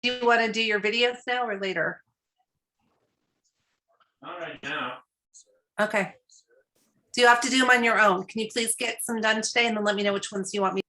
Do you want to do your videos now or later? Not right now. Okay. Do you have to do them on your own? Can you please get some done today and then let me know which ones you want me?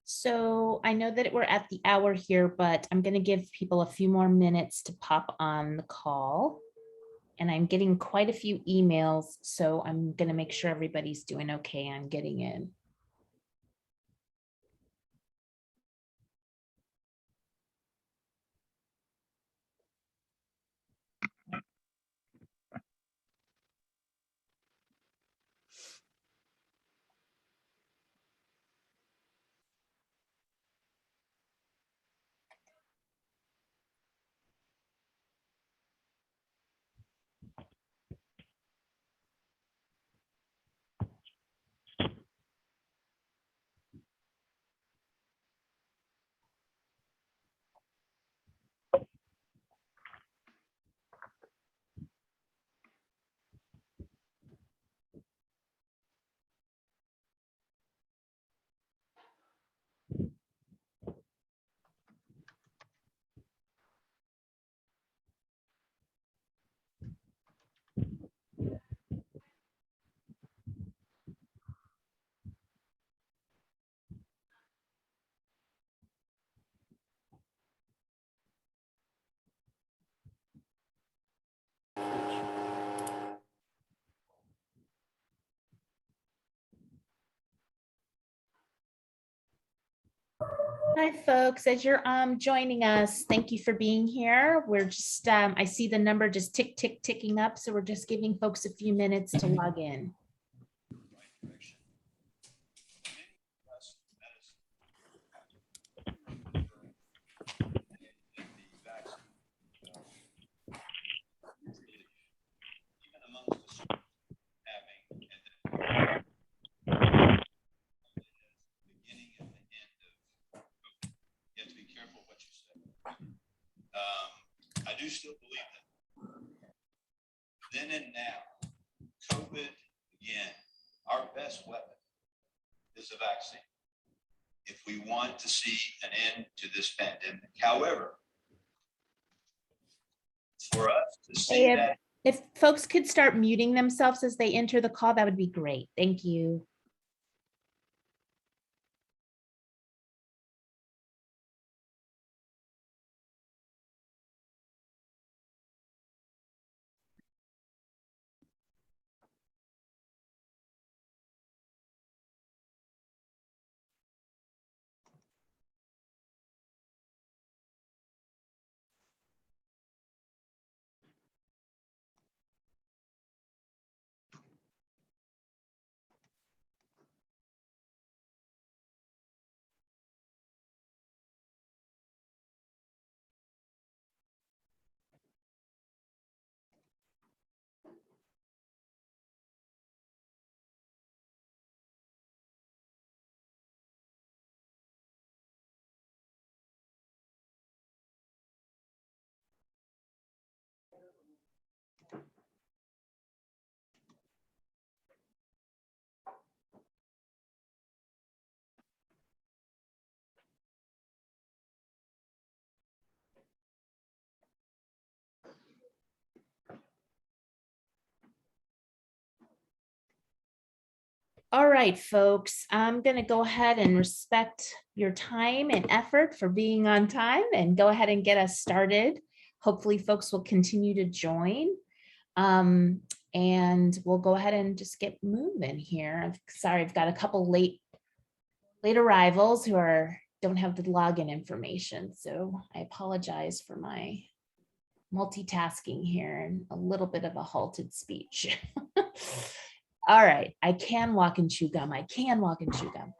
So I know that we're at the hour here, but I'm going to give people a few more minutes to pop on the call. And I'm getting quite a few emails, so I'm going to make sure everybody's doing okay on getting in. Hi, folks. As you're joining us, thank you for being here. We're just, I see the number just ticking up. So we're just giving folks a few minutes to log in. I do still believe that. Then and now, COVID, again, our best weapon is a vaccine. If we want to see an end to this pandemic, however, for us to see that. If folks could start muting themselves as they enter the call, that would be great. Thank you. All right, folks, I'm going to go ahead and respect your time and effort for being on time and go ahead and get us started. Hopefully folks will continue to join. And we'll go ahead and just get moving here. I'm sorry, I've got a couple late arrivals who don't have the login information. So I apologize for my multitasking here and a little bit of a halted speech. All right, I can walk and chew gum. I can walk and chew gum.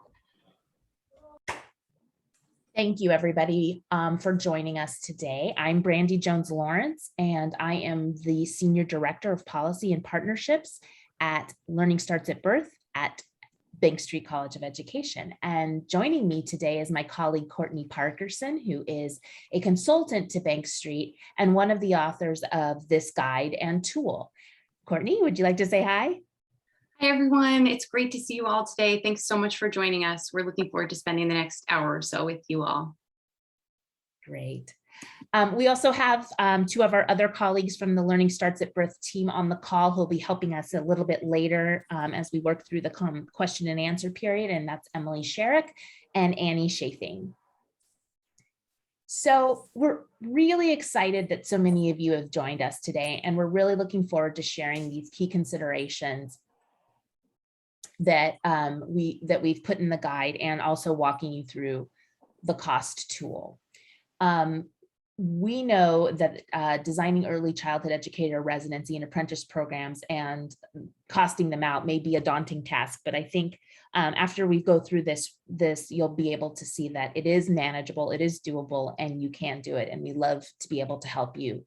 Thank you, everybody, for joining us today. I'm Brandy Jones-Lawrence, and I am the Senior Director of Policy and Partnerships at Learning Starts at Birth at Bank Street College of Education. And joining me today is my colleague, Courtney Parkerson, who is a consultant to Bank Street and one of the authors of this guide and tool. Courtney, would you like to say hi? Hi, everyone. It's great to see you all today. Thanks so much for joining us. We're looking forward to spending the next hour or so with you all. Great. We also have two of our other colleagues from the Learning Starts at Birth team on the call who'll be helping us a little bit later as we work through the question and answer period, and that's Emily Sherrick and Annie Chafing. So we're really excited that so many of you have joined us today, and we're really looking forward to sharing these key considerations that we've put in the guide, and also walking you through the cost tool. We know that designing early childhood educator residency and apprentice programs and costing them out may be a daunting task, but I think after we go through this, you'll be able to see that it is manageable, it is doable, and you can do it. And we love to be able to help you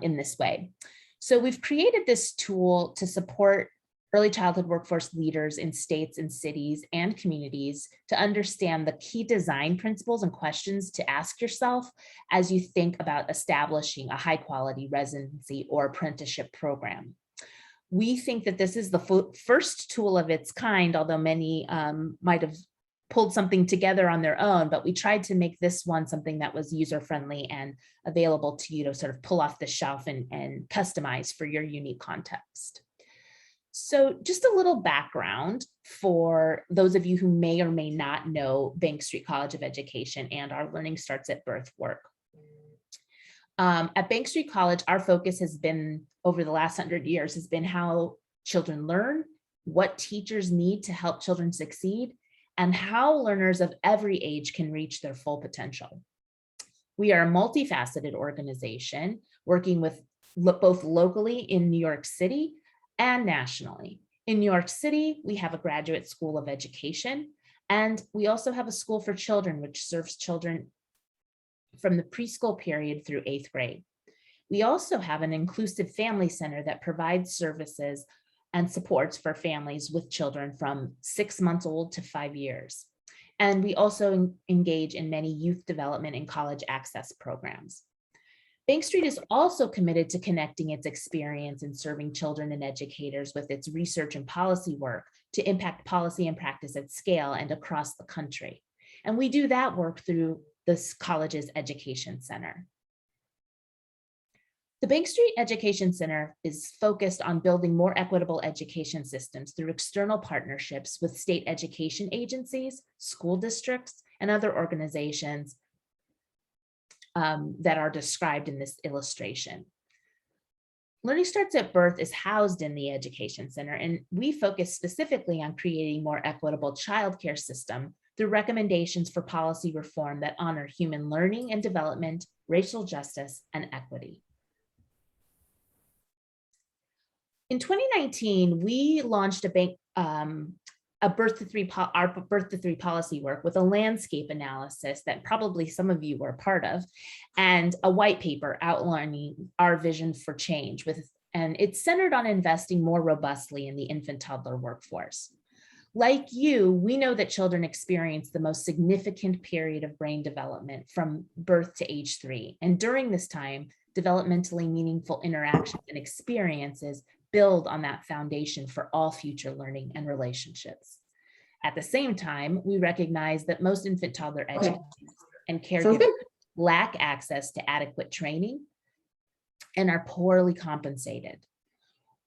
in this way. So we've created this tool to support early childhood workforce leaders in states and cities and communities to understand the key design principles and questions to ask yourself as you think about establishing a high quality residency or apprenticeship program. We think that this is the first tool of its kind, although many might have pulled something together on their own, but we tried to make this one something that was user-friendly and available to you to sort of pull off the shelf and customize for your unique context. So just a little background for those of you who may or may not know Bank Street College of Education and our Learning Starts at Birth work. At Bank Street College, our focus has been, over the last 100 years, has been how children learn, what teachers need to help children succeed, and how learners of every age can reach their full potential. We are a multifaceted organization working with both locally in New York City and nationally. In New York City, we have a graduate school of education, and we also have a school for children, which serves children from the preschool period through 8th grade. We also have an inclusive family center that provides services and supports for families with children from 6 months old to 5 years. And we also engage in many youth development and college access programs. Bank Street is also committed to connecting its experience in serving children and educators with its research and policy work to impact policy and practice at scale and across the country. And we do that work through this college's education center. The Bank Street Education Center is focused on building more equitable education systems through external partnerships with state education agencies, school districts, and other organizations that are described in this illustration. Learning Starts at Birth is housed in the Education Center, and we focus specifically on creating more equitable childcare system through recommendations for policy reform that honor human learning and development, racial justice, and equity. In 2019, we launched our Birth to Three policy work with a landscape analysis that probably some of you were a part of, and a white paper outlining our vision for change and it's centered on investing more robustly in the infant toddler workforce. Like you, we know that children experience the most significant period of brain development from birth to age 3. And during this time, developmentally meaningful interactions and experiences build on that foundation for all future learning and relationships. At the same time, we recognize that most infant toddler educators and caregivers lack access to adequate training and are poorly compensated.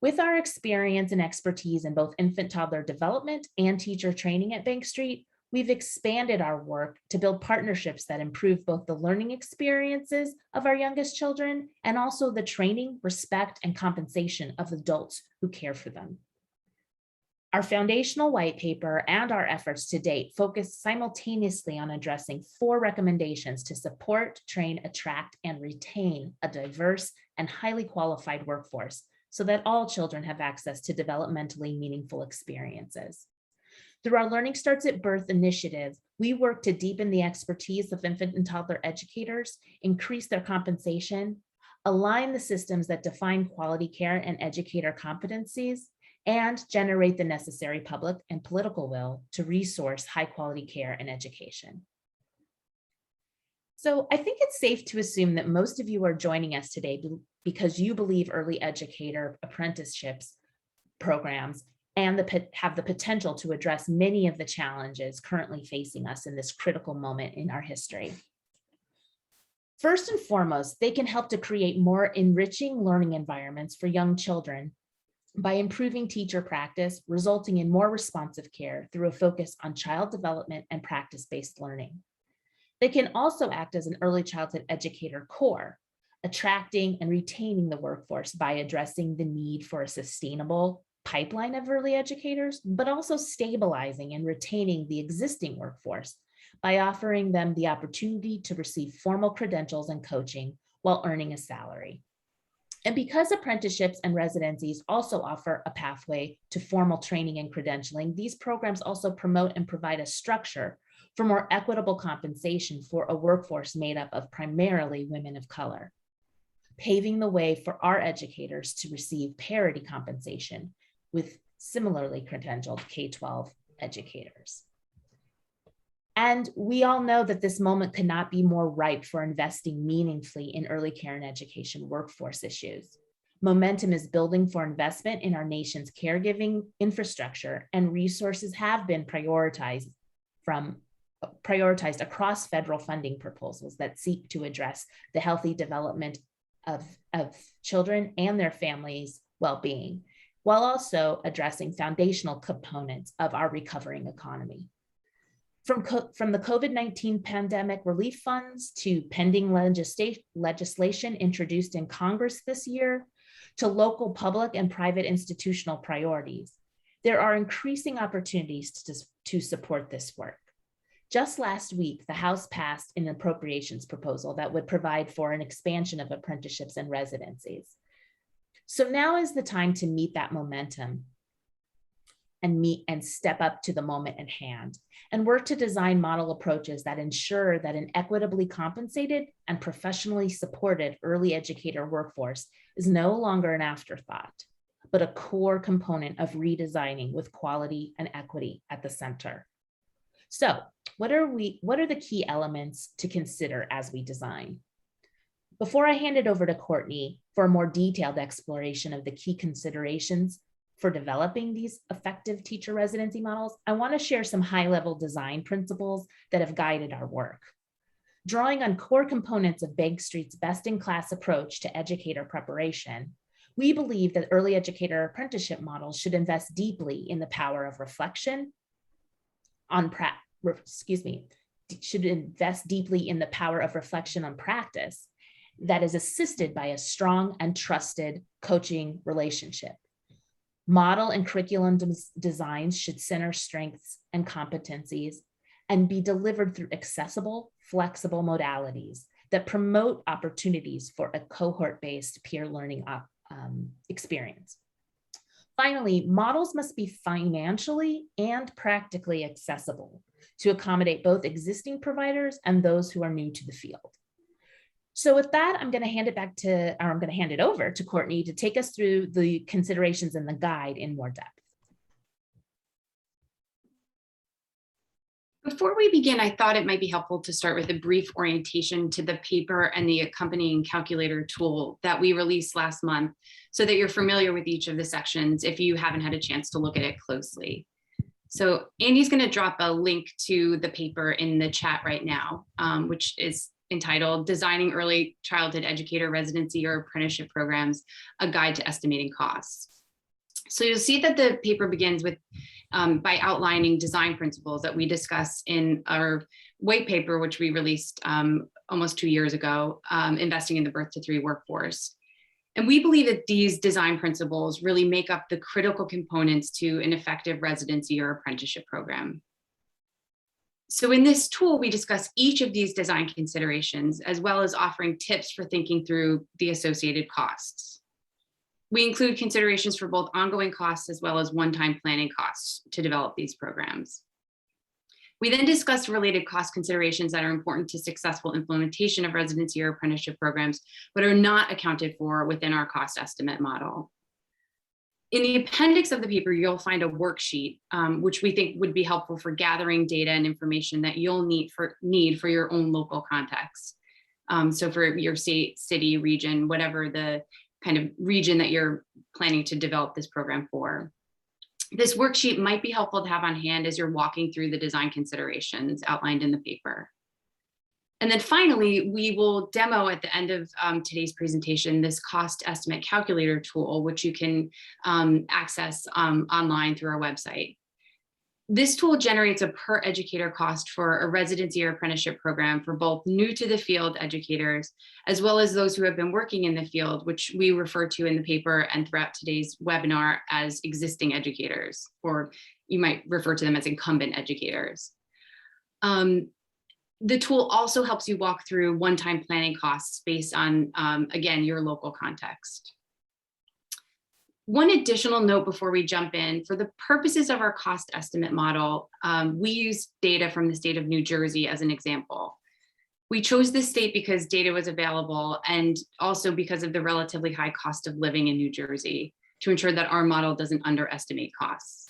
With our experience and expertise in both infant toddler development and teacher training at Bank Street, we've expanded our work to build partnerships that improve both the learning experiences of our youngest children and also the training, respect, and compensation of adults who care for them. Our foundational white paper and our efforts to date focus simultaneously on addressing 4 recommendations to support, train, attract, and retain a diverse and highly qualified workforce so that all children have access to developmentally meaningful experiences. Through our Learning Starts at Birth initiative, we work to deepen the expertise of infant and toddler educators, increase their compensation, align the systems that define quality care and educator competencies, and generate the necessary public and political will to resource high quality care and education. So I think it's safe to assume that most of you are joining us today because you believe early educator apprenticeships programs and have the potential to address many of the challenges currently facing us in this critical moment in our history. First and foremost, they can help to create more enriching learning environments for young children by improving teacher practice, resulting in more responsive care through a focus on child development and practice-based learning. They can also act as an early childhood educator core, attracting and retaining the workforce by addressing the need for a sustainable pipeline of early educators, but also stabilizing and retaining the existing workforce by offering them the opportunity to receive formal credentials and coaching while earning a salary. And because apprenticeships and residencies also offer a pathway to formal training and credentialing, these programs also promote and provide a structure for more equitable compensation for a workforce made up of primarily women of color, paving the way for our educators to receive parity compensation with similarly credentialed K-12 educators. And we all know that this moment could not be more ripe for investing meaningfully in early care and education workforce issues. Momentum is building for investment in our nation's caregiving infrastructure, and resources have been prioritized across federal funding proposals that seek to address the healthy development of children and their families' well-being, while also addressing foundational components of our recovering economy. From the COVID-19 pandemic relief funds to pending legislation introduced in Congress this year, to local public and private institutional priorities, there are increasing opportunities to support this work. Just last week, the House passed an appropriations proposal that would provide for an expansion of apprenticeships and residencies. So now is the time to meet that momentum and step up to the moment at hand and work to design model approaches that ensure that an equitably compensated and professionally supported early educator workforce is no longer an afterthought, but a core component of redesigning with quality and equity at the center. So what are the key elements to consider as we design? Before I hand it over to Courtney for a more detailed exploration of the key considerations for developing these effective teacher residency models, I want to share some high-level design principles that have guided our work. Drawing on core components of Bank Street's best-in-class approach to educator preparation, we believe that early educator apprenticeship models should invest deeply in the power of reflection on practice that is assisted by a strong and trusted coaching relationship. Model and curriculum designs should center strengths and competencies and be delivered through accessible, flexible modalities that promote opportunities for a cohort-based peer learning experience. Finally, models must be financially and practically accessible to accommodate both existing providers and those who are new to the field. So with that, I'm going to hand it over to Courtney to take us through the considerations in the guide in more depth. Before we begin, I thought it might be helpful to start with a brief orientation to the paper and the accompanying calculator tool that we released last month so that you're familiar with each of the sections if you haven't had a chance to look at it closely. So Andy's going to drop a link to the paper in the chat right now, which is entitled Designing Early Childhood Educator Residency or Apprenticeship Programs, A Guide to Estimating Costs. So you'll see that the paper begins with by outlining design principles that we discuss in our white paper, which we released almost 2 years ago, investing in the birth to 3 workforce. And we believe that these design principles really make up the critical components to an effective residency or apprenticeship program. So in this tool, we discuss each of these design considerations, as well as offering tips for thinking through the associated costs. We include considerations for both ongoing costs as well as one-time planning costs to develop these programs. We then discuss related cost considerations that are important to successful implementation of residency or apprenticeship programs, but are not accounted for within our cost estimate model. In the appendix of the paper, you'll find a worksheet, which we think would be helpful for gathering data and information that you'll need for your own local context. So for your state, city, region, whatever the kind of region that you're planning to develop this program for. This worksheet might be helpful to have on hand as you're walking through the design considerations outlined in the paper. And then finally, we will demo at the end of today's presentation this cost estimate calculator tool, which you can access online through our website. This tool generates a per educator cost for a residency or apprenticeship program for both new to the field educators, as well as those who have been working in the field, which we refer to in the paper and throughout today's webinar as existing educators, or you might refer to them as incumbent educators. The tool also helps you walk through one-time planning costs based on, again, your local context. One additional note before we jump in, for the purposes of our cost estimate model, we use data from the state of New Jersey as an example. We chose this state because data was available and also because of the relatively high cost of living in New Jersey to ensure that our model doesn't underestimate costs.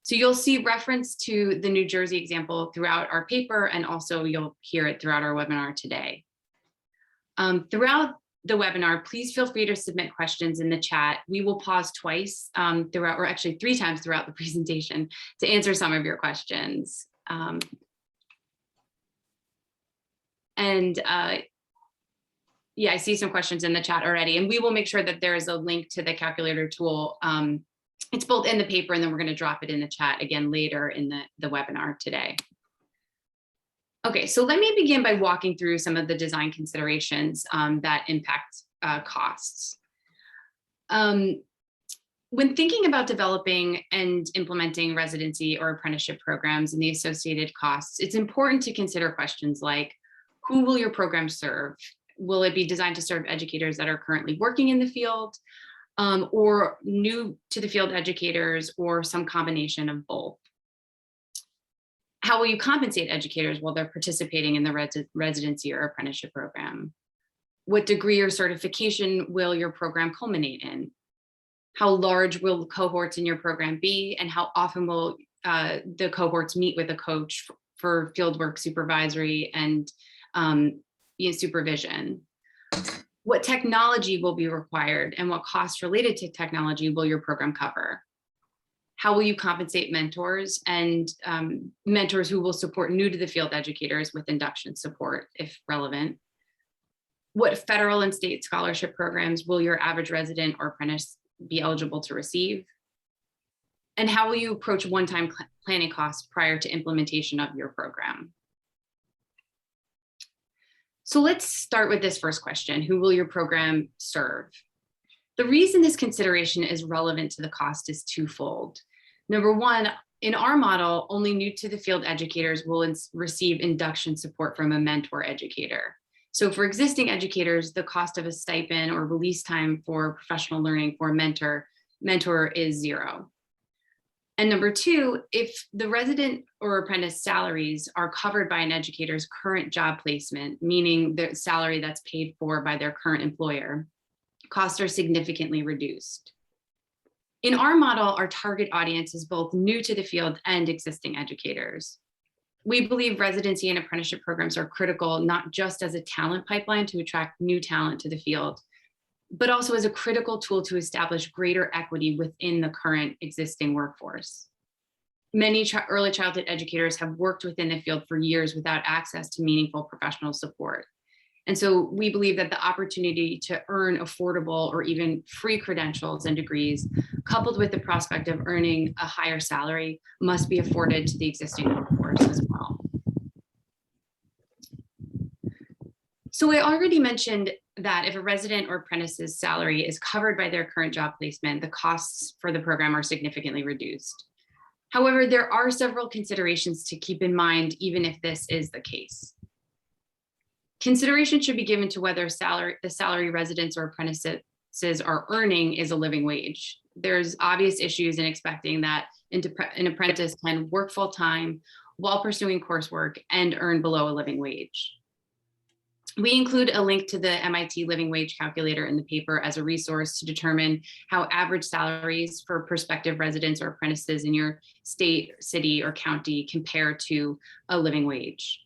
So you'll see reference to the New Jersey example throughout our paper, and also you'll hear it throughout our webinar today. Throughout the webinar, please feel free to submit questions in the chat. We will pause twice throughout, or actually 3 times throughout the presentation to answer some of your questions. Yeah, I see some questions in the chat already, and we will make sure that there is a link to the calculator tool. It's both in the paper, and then we're going to drop it in the chat again later in the webinar today. Okay, so let me begin by walking through some of the design considerations that impact costs. When thinking about developing and implementing residency or apprenticeship programs and the associated costs, it's important to consider questions like, who will your program serve? Will it be designed to serve educators that are currently working in the field, or new to the field educators, or some combination of both? How will you compensate educators while they're participating in the residency or apprenticeship program? What degree or certification will your program culminate in? How large will cohorts in your program be? And how often will the cohorts meet with a coach for fieldwork supervisory and supervision? What technology will be required, and what costs related to technology will your program cover? How will you compensate mentors and mentors who will support new to the field educators with induction support if relevant? What federal and state scholarship programs will your average resident or apprentice be eligible to receive? And how will you approach one-time planning costs prior to implementation of your program? So let's start with this first question: who will your program serve? The reason this consideration is relevant to the cost is twofold. Number one, in our model, only new to the field educators will receive induction support from a mentor educator. So for existing educators, the cost of a stipend or release time for professional learning for a mentor is 0. And number two, if the resident or apprentice salaries are covered by an educator's current job placement, meaning the salary that's paid for by their current employer, costs are significantly reduced. In our model, our target audience is both new to the field and existing educators. We believe residency and apprenticeship programs are critical, not just as a talent pipeline to attract new talent to the field, but also as a critical tool to establish greater equity within the current existing workforce. Many early childhood educators have worked within the field for years without access to meaningful professional support. And so we believe that the opportunity to earn affordable or even free credentials and degrees, coupled with the prospect of earning a higher salary, must be afforded to the existing workforce as well. So I already mentioned that if a resident or apprentice's salary is covered by their current job placement, the costs for the program are significantly reduced. However, there are several considerations to keep in mind, even if this is the case. Consideration should be given to whether the salary residents or apprentices are earning is a living wage. There's obvious issues in expecting that an apprentice can work full-time while pursuing coursework and earn below a living wage. We include a link to the MIT living wage calculator in the paper as a resource to determine how average salaries for prospective residents or apprentices in your state, city, or county compare to a living wage.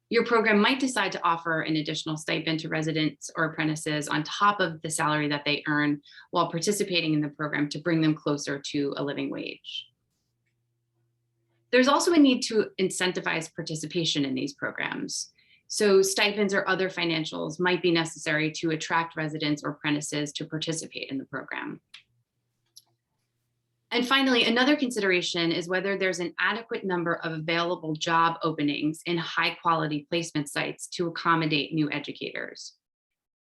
Your program might decide to offer an additional stipend to residents or apprentices on top of the salary that they earn while participating in the program to bring them closer to a living wage. There's also a need to incentivize participation in these programs. So stipends or other financials might be necessary to attract residents or apprentices to participate in the program. And finally, another consideration is whether there's an adequate number of available job openings in high quality placement sites to accommodate new educators.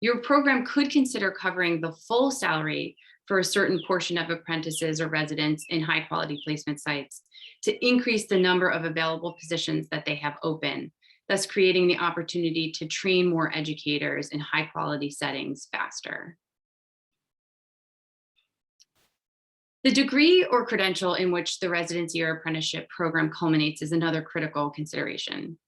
Your program could consider covering the full salary for a certain portion of apprentices or residents in high quality placement sites to increase the number of available positions that they have open, thus creating the opportunity to train more educators in high quality settings faster. The degree or credential in which the residency or apprenticeship program culminates is another critical consideration.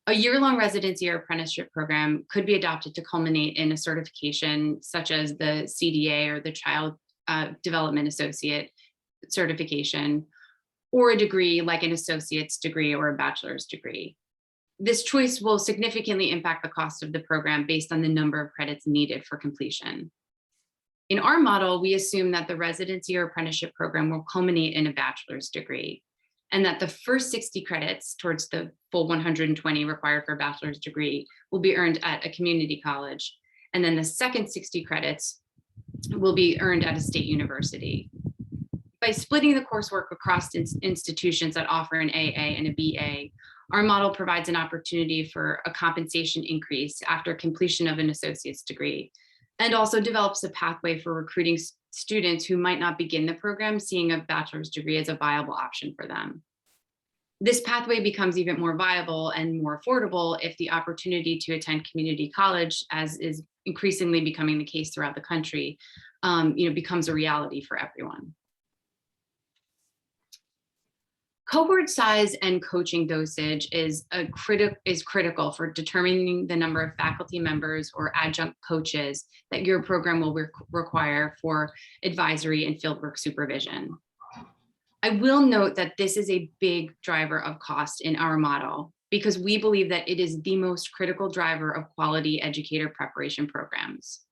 A year-long residency or apprenticeship program could be adopted to culminate in a certification such as the CDA or the Child Development Associate certification, or a degree like an associate's degree or a bachelor's degree. This choice will significantly impact the cost of the program based on the number of credits needed for completion. In our model, we assume that the residency or apprenticeship program will culminate in a bachelor's degree, and that the first 60 credits towards the full 120 required for a bachelor's degree will be earned at a community college, and then the second 60 credits will be earned at a state university. By splitting the coursework across institutions that offer an AA and a BA, our model provides an opportunity for a compensation increase after completion of an associate's degree, and also develops a pathway for recruiting students who might not begin the program seeing a bachelor's degree as a viable option for them. This pathway becomes even more viable and more affordable if the opportunity to attend community college, as is increasingly becoming the case throughout the country, becomes a reality for everyone. Cohort size and coaching dosage is critical for determining the number of faculty members or adjunct coaches that your program will require for advisory and fieldwork supervision. I will note that this is a big driver of cost in our model because we believe that it is the most critical driver of quality educator preparation programs.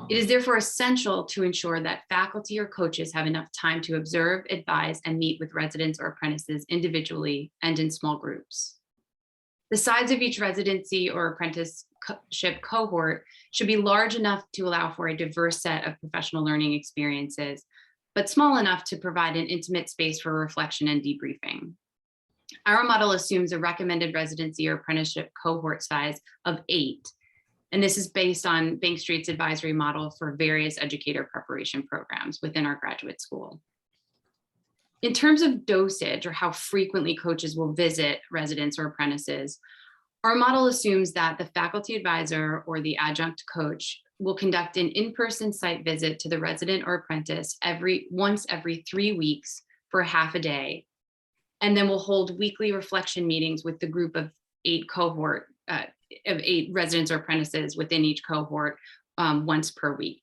It is therefore essential to ensure that faculty or coaches have enough time to observe, advise, and meet with residents or apprentices individually and in small groups. The size of each residency or apprenticeship cohort should be large enough to allow for a diverse set of professional learning experiences, but small enough to provide an intimate space for reflection and debriefing. Our model assumes a recommended residency or apprenticeship cohort size of 8. And this is based on Bank Street's advisory model for various educator preparation programs within our graduate school. In terms of dosage, or how frequently coaches will visit residents or apprentices, our model assumes that the faculty advisor or the adjunct coach will conduct an in-person site visit to the resident or apprentice once every 3 weeks for half a day, and then we'll hold weekly reflection meetings with the group of 8 residents or apprentices within each cohort once per week.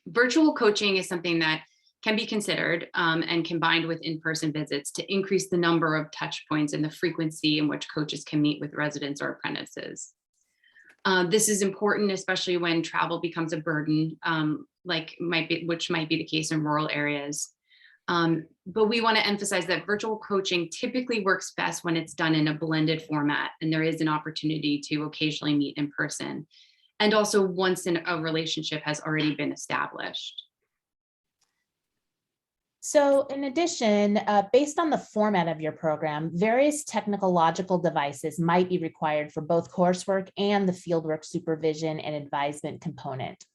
Virtual coaching is something that can be considered and combined with in-person visits to increase the number of touch points and the frequency in which coaches can meet with residents or apprentices. This is important, especially when travel becomes a burden, which might be the case in rural areas. But we want to emphasize that virtual coaching typically works best when it's done in a blended format, and there is an opportunity to occasionally meet in person. And also once a relationship has already been established. So in addition, based on the format of your program, various technological devices might be required for both coursework and the fieldwork supervision and advisement component.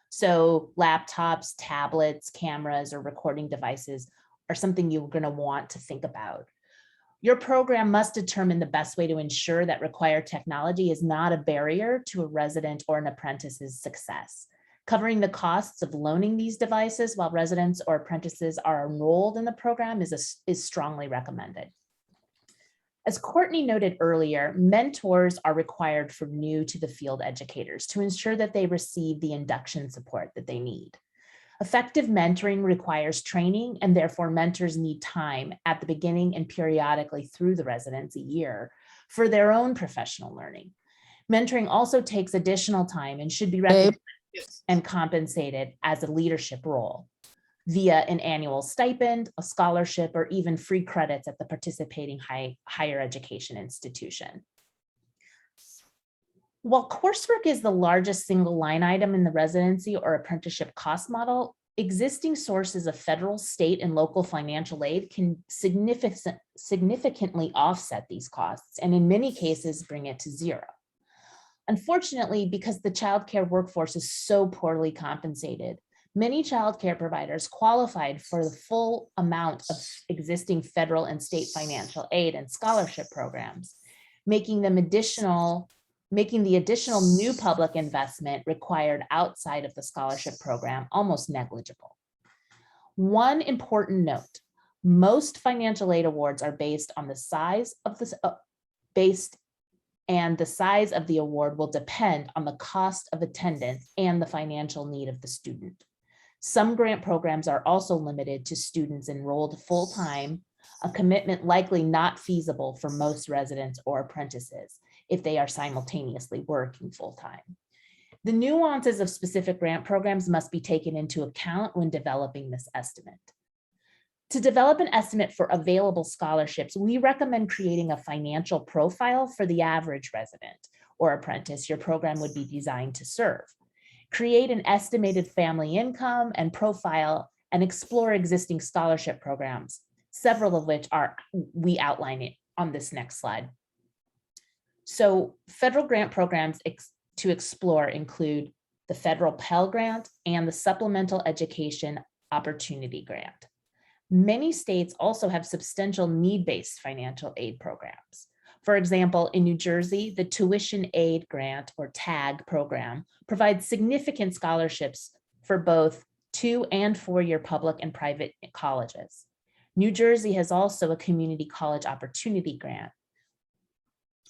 So laptops, tablets, cameras, or recording devices are something you're going to want to think about. Your program must determine the best way to ensure that required technology is not a barrier to a resident or an apprentice's success. Covering the costs of loaning these devices while residents or apprentices are enrolled in the program is strongly recommended. As Courtney noted earlier, mentors are required for new to the field educators to ensure that they receive the induction support that they need. Effective mentoring requires training, and therefore mentors need time at the beginning and periodically through the residency year for their own professional learning. Mentoring also takes additional time and should be recognized and compensated as a leadership role via an annual stipend, a scholarship, or even free credits at the participating higher education institution. While coursework is the largest single line item in the residency or apprenticeship cost model, existing sources of federal, state, and local financial aid can significantly offset these costs, and in many cases bring it to zero. Unfortunately, because the childcare workforce is so poorly compensated, many childcare providers qualified for the full amount of existing federal and state financial aid and scholarship programs, making the additional new public investment required outside of the scholarship program almost negligible. One important note: most financial aid awards are based on the size of and the size of the award will depend on the cost of attendance and the financial need of the student. Some grant programs are also limited to students enrolled full-time, a commitment likely not feasible for most residents or apprentices if they are simultaneously working full-time. The nuances of specific grant programs must be taken into account when developing this estimate. To develop an estimate for available scholarships, we recommend creating a financial profile for the average resident or apprentice your program would be designed to serve. Create an estimated family income and profile and explore existing scholarship programs, several of which we outline it on this next slide. So federal grant programs to explore include the federal Pell grant and the Supplemental Education Opportunity Grant. Many states also have substantial need-based financial aid programs. For example, in New Jersey, the Tuition Aid Grant or TAG program provides significant scholarships for both 2- and 4-year public and private colleges. New Jersey has also a Community College Opportunity Grant.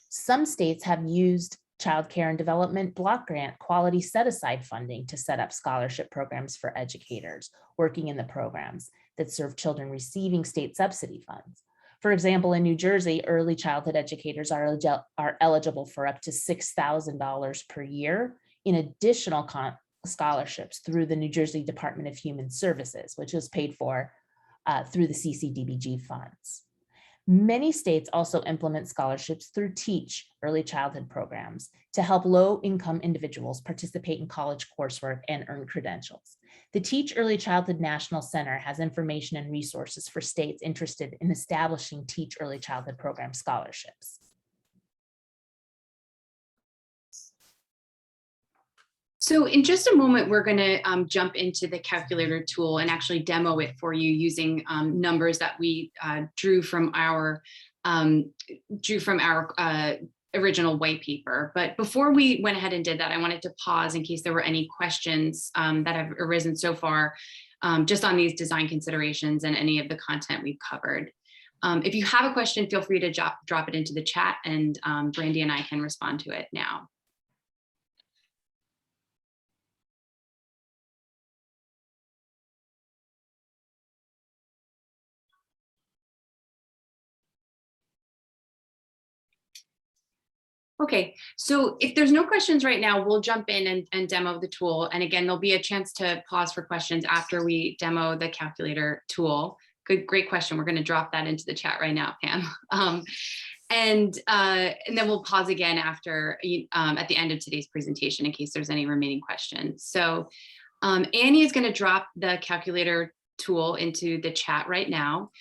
Some states have used Child Care and Development Block Grant quality set-aside funding to set up scholarship programs for educators working in the programs that serve children receiving state subsidy funds. For example, in New Jersey, early childhood educators are eligible for up to $6,000 per year in additional scholarships through the New Jersey Department of Human Services, which is paid for through the CCDBG funds. Many states also implement scholarships through TEACH early childhood programs to help low-income individuals participate in college coursework and earn credentials. The TEACH Early Childhood National Center has information and resources for states interested in establishing TEACH Early Childhood Program scholarships. So in just a moment, we're going to jump into the calculator tool and actually demo it for you using numbers that we drew from our original white paper. But before we went ahead and did that, I wanted to pause in case there were any questions that have arisen so far just on these design considerations and any of the content we've covered. If you have a question, feel free to drop it into the chat, and Brandy and I can respond to it now. Okay, so if there's no questions right now, we'll jump in and demo the tool. And again, there'll be a chance to pause for questions after we demo the calculator tool. great question. We're going to drop that into the chat right now, Pam. And then we'll pause again after at the end of today's presentation in case there's any remaining questions. So Annie is going to drop the calculator tool into the chat right now.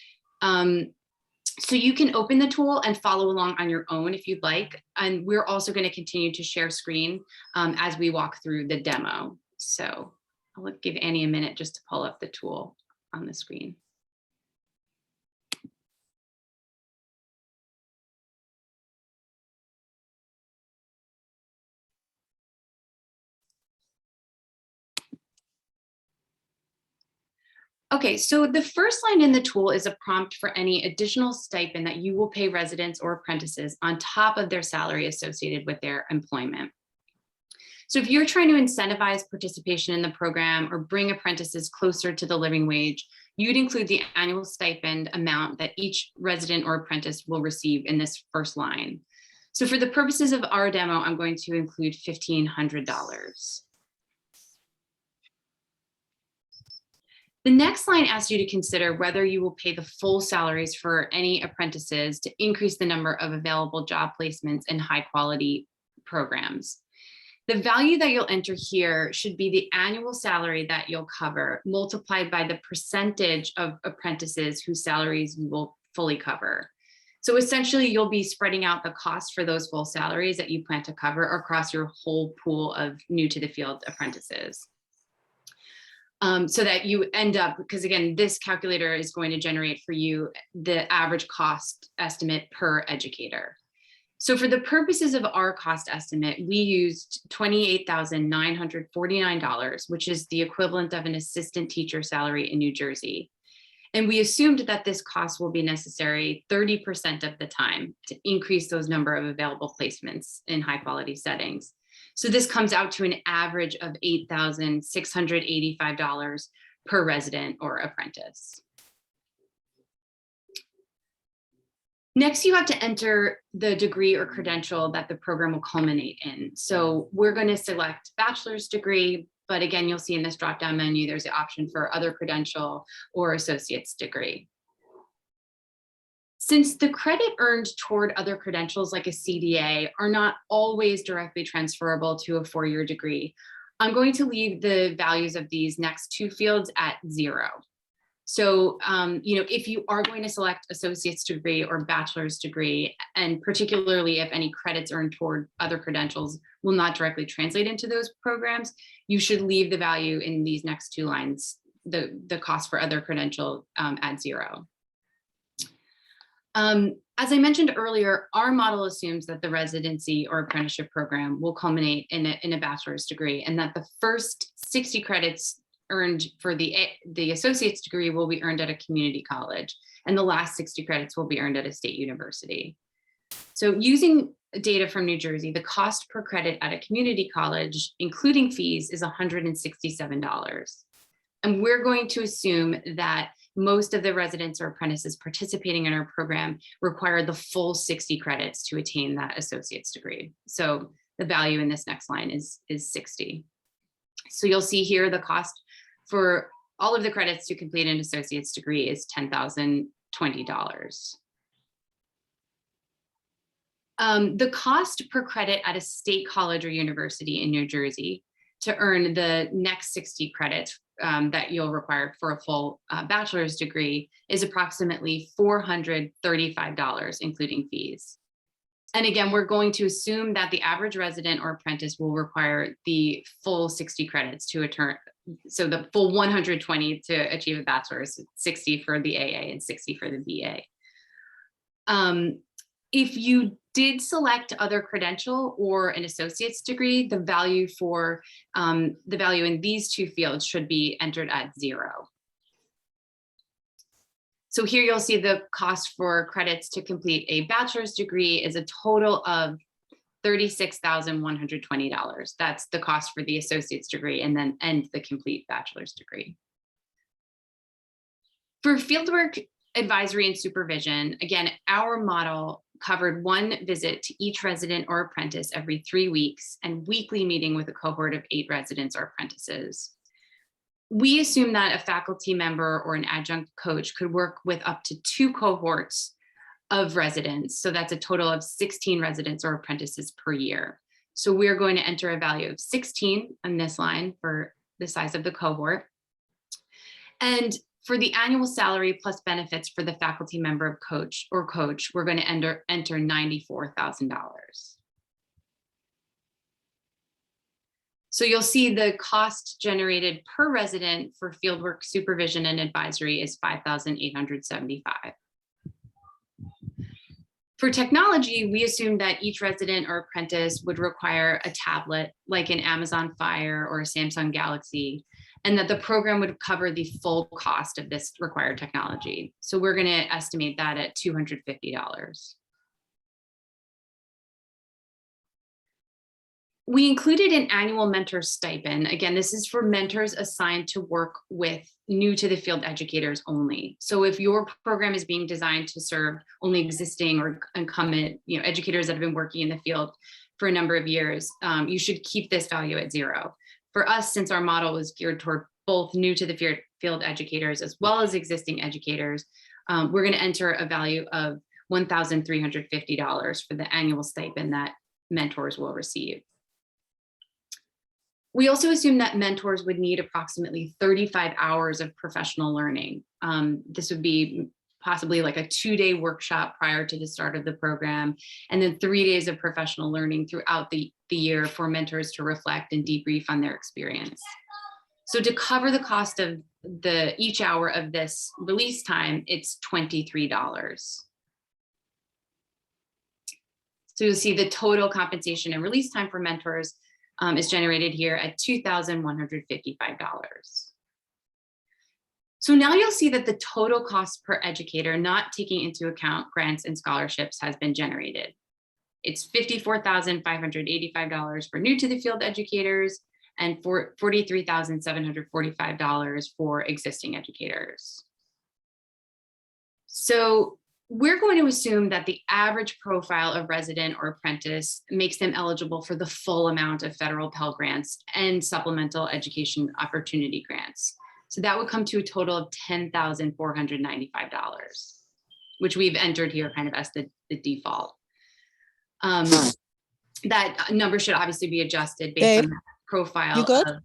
So you can open the tool and follow along on your own if you'd like. And we're also going to continue to share screen as we walk through the demo. So I'll give Annie a minute just to pull up the tool on the screen. Okay, so the first line in the tool is a prompt for any additional stipend that you will pay residents or apprentices on top of their salary associated with their employment. So if you're trying to incentivize participation in the program or bring apprentices closer to the living wage, you'd include the annual stipend amount that each resident or apprentice will receive in this first line. So for the purposes of our demo, I'm going to include $1,500. The next line asks you to consider whether you will pay the full salaries for any apprentices to increase the number of available job placements in high quality programs. The value that you'll enter here should be the annual salary that you'll cover multiplied by the percentage of apprentices whose salaries you will fully cover. So essentially you'll be spreading out the cost for those full salaries that you plan to cover across your whole pool of new to the field apprentices. So that you end up, because again, this calculator is going to generate for you the average cost estimate per educator. So for the purposes of our cost estimate, we used $28,949, which is the equivalent of an assistant teacher salary in New Jersey. And we assumed that this cost will be necessary 30% of the time to increase those number of available placements in high quality settings. So this comes out to an average of $8,685 per resident or apprentice. Next, you have to enter the degree or credential that the program will culminate in. So we're going to select bachelor's degree, but again, you'll see in this drop-down menu, there's the option for other credential or associate's degree. Since the credit earned toward other credentials like a CDA are not always directly transferable to a four-year degree, I'm going to leave the values of these next two fields at 0. So, if you are going to select associate's degree or bachelor's degree, and particularly if any credits earned toward other credentials will not directly translate into those programs, you should leave the value in these next two lines, the cost for other credential at 0. As I mentioned earlier, our model assumes that the residency or apprenticeship program will culminate in a bachelor's degree, and that the first 60 credits earned for the associate's degree will be earned at a community college, and the last 60 credits will be earned at a state university. So using data from New Jersey, the cost per credit at a community college, including fees, is $167. And we're going to assume that most of the residents or apprentices participating in our program require the full 60 credits to attain that associate's degree. So the value in this next line is 60. So you'll see here the cost for all of the credits to complete an associate's degree is $10,020. The cost per credit at a state college or university in New Jersey to earn the next 60 credits that you'll require for a full bachelor's degree is approximately $435, including fees. And again, we're going to assume that the average resident or apprentice will require the full 60 credits to attain, so the full 120 to achieve a bachelor's, 60 for the AA and 60 for the BA. If you did select other credential or an associate's degree, the value in these two fields should be entered at 0. So here you'll see the cost for credits to complete a bachelor's degree is a total of $36,120. That's the cost for the associate's degree and the complete bachelor's degree. For fieldwork advisory and supervision, again, our model covered one visit to each resident or apprentice every 3 weeks and weekly meeting with a cohort of 8 residents or apprentices. We assume that a faculty member or an adjunct coach could work with up to 2 cohorts of residents. So that's a total of 16 residents or apprentices per year. So we're going to enter a value of 16 on this line for the size of the cohort. And for the annual salary plus benefits for the faculty member of coach, we're going to enter $94,000. So you'll see the cost generated per resident for fieldwork supervision and advisory is $5,875. For technology, we assume that each resident or apprentice would require a tablet like an Amazon Fire or a Samsung Galaxy, and that the program would cover the full cost of this required technology. So we're going to estimate that at $250. We included an annual mentor stipend. Again, this is for mentors assigned to work with new to the field educators only. So if your program is being designed to serve only existing or incumbent, educators that have been working in the field for a number of years, you should keep this value at 0. For us, since our model is geared toward both new to the field educators as well as existing educators, we're going to enter a value of $1,350 for the annual stipend that mentors will receive. We also assume that mentors would need approximately 35 hours of professional learning. This would be possibly like a 2-day workshop prior to the start of the program, and then 3 days of professional learning throughout the year for mentors to reflect and debrief on their experience. So to cover the cost of each hour of this release time, it's $23. So you'll see the total compensation and release time for mentors is generated here at $2,155. So now you'll see that the total cost per educator, not taking into account grants and scholarships, has been generated. It's $54,585 for new to the field educators and $43,745 for existing educators. So we're going to assume that the average profile of resident or apprentice makes them eligible for the full amount of federal Pell grants and supplemental education opportunity grants. So that would come to a total of $10,495, which we've entered here kind of as the default. That number should obviously be adjusted based on the profile. You good?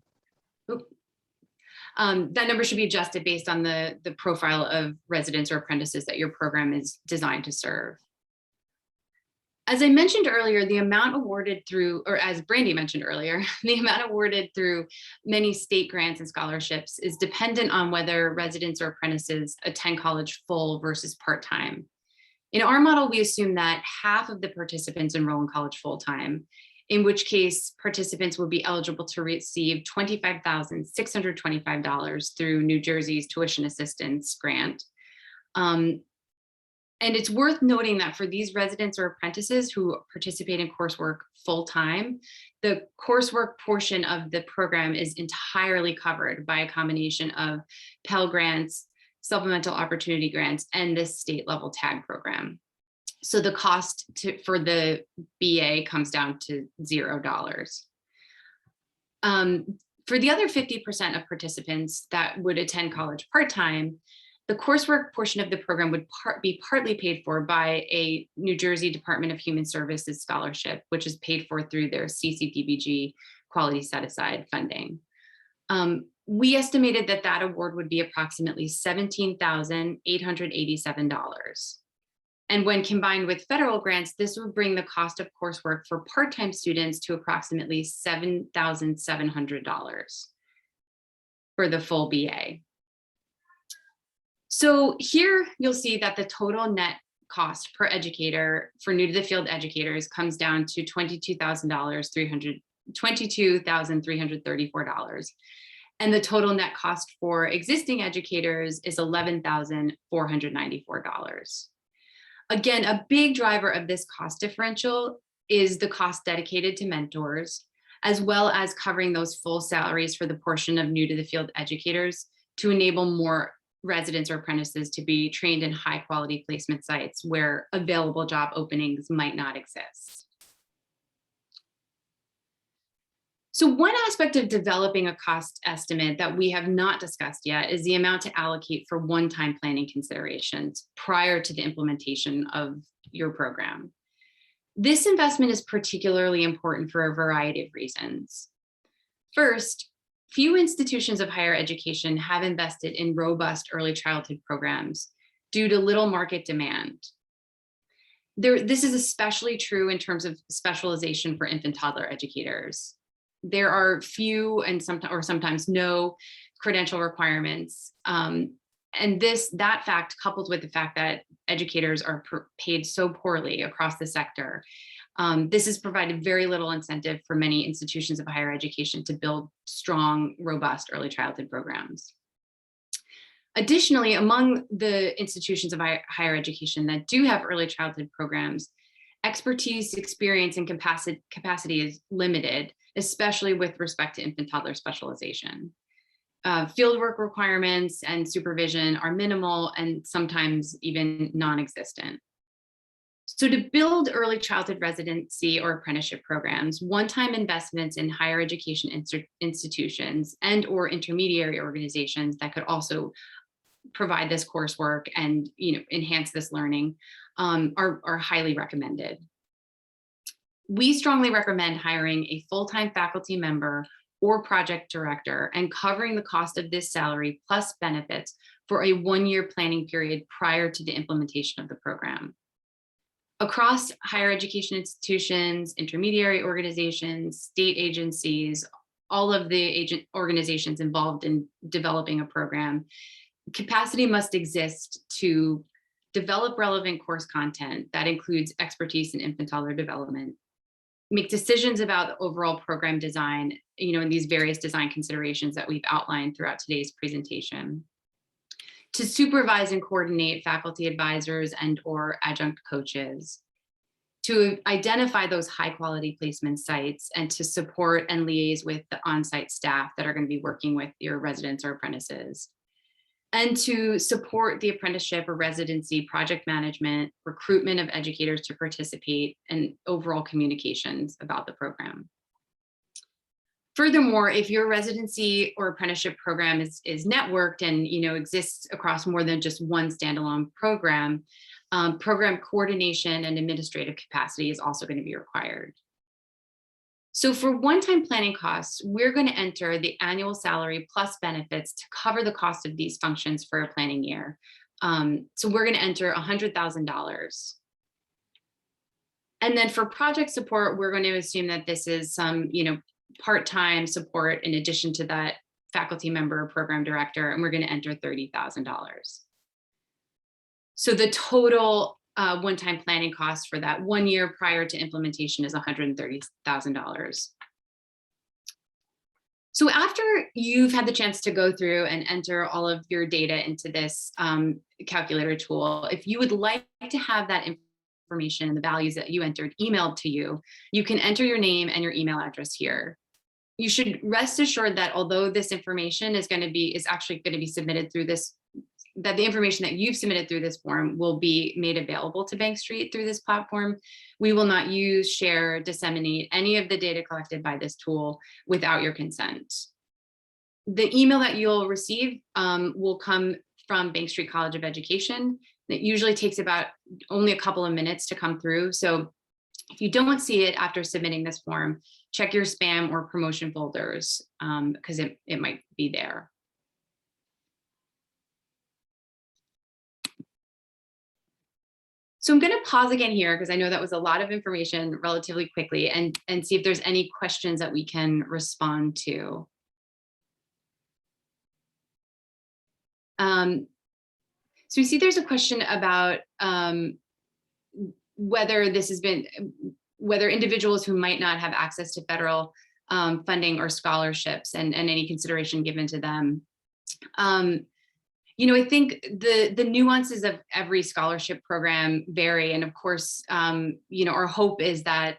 That number should be adjusted based on the profile of residents or apprentices that your program is designed to serve. As I mentioned earlier, the amount awarded through, or as Brandy mentioned earlier, the amount awarded through many state grants and scholarships is dependent on whether residents or apprentices attend college full versus part-time. In our model, we assume that half of the participants enroll in college full-time, in which case participants will be eligible to receive $25,625 through New Jersey's tuition assistance grant. And it's worth noting that for these residents or apprentices who participate in coursework full-time, the coursework portion of the program is entirely covered by a combination of Pell grants, supplemental opportunity grants, and this state level tag program. So the cost for the BA comes down to $0. For the other 50% of participants that would attend college part-time, the coursework portion of the program would be partly paid for by a New Jersey Department of Human Services scholarship, which is paid for through their CCDBG quality set-aside funding. We estimated that award would be approximately $17,887. And when combined with federal grants, this would bring the cost of coursework for part-time students to approximately $7,700 for the full BA. So here you'll see that the total net cost per educator for new to the field educators comes down to $22,334. And the total net cost for existing educators is $11,494. Again, a big driver of this cost differential is the cost dedicated to mentors, as well as covering those full salaries for the portion of new to the field educators to enable more residents or apprentices to be trained in high quality placement sites where available job openings might not exist. So one aspect of developing a cost estimate that we have not discussed yet is the amount to allocate for one-time planning considerations prior to the implementation of your program. This investment is particularly important for a variety of reasons. First, few institutions of higher education have invested in robust early childhood programs due to little market demand. This is especially true in terms of specialization for infant toddler educators. There are few and sometimes no credential requirements. And that fact, coupled with the fact that educators are paid so poorly across the sector, this has provided very little incentive for many institutions of higher education to build strong, robust early childhood programs. Additionally, among the institutions of higher education that do have early childhood programs, expertise, experience, and capacity is limited, especially with respect to infant toddler specialization. Fieldwork requirements and supervision are minimal and sometimes even non-existent. So to build early childhood residency or apprenticeship programs, one-time investments in higher education institutions and or intermediary organizations that could also provide this coursework and enhance this learning are highly recommended. We strongly recommend hiring a full-time faculty member or project director and covering the cost of this salary plus benefits for a one-year planning period prior to the implementation of the program. Across higher education institutions, intermediary organizations, state agencies, all of the organizations involved in developing a program, capacity must exist to develop relevant course content that includes expertise in infant toddler development, make decisions about the overall program design, in these various design considerations that we've outlined throughout today's presentation, to supervise and coordinate faculty advisors and or adjunct coaches, to identify those high quality placement sites and to support and liaise with the on-site staff that are going to be working with your residents or apprentices, and to support the apprenticeship or residency project management, recruitment of educators to participate, and overall communications about the program. Furthermore, if your residency or apprenticeship program is networked and exists across more than just one standalone program, program coordination and administrative capacity is also going to be required. So for one-time planning costs, we're going to enter the annual salary plus benefits to cover the cost of these functions for a planning year. So we're going to enter $100,000. And then for project support, we're going to assume that this is some, part-time support in addition to that faculty member or program director, and we're going to enter $30,000. So the total one-time planning cost for that 1 year prior to implementation is $130,000. So after you've had the chance to go through and enter all of your data into this calculator tool, if you would like to have that information and the values that you entered emailed to you, you can enter your name and your email address here. You should rest assured that although this information is actually going to be submitted through this, that the information that you've submitted through this form will be made available to Bank Street through this platform. We will not use, share, disseminate any of the data collected by this tool without your consent. The email that you'll receive will come from Bank Street College of Education. It usually takes about only a couple of minutes to come through. So if you don't see it after submitting this form, check your spam or promotion folders because it might be there. So I'm going to pause again here because I know that was a lot of information relatively quickly and see if there's any questions that we can respond to. So we see there's a question about whether individuals who might not have access to federal funding or scholarships and any consideration given to them. I think the nuances of every scholarship program vary. And of course, our hope is that,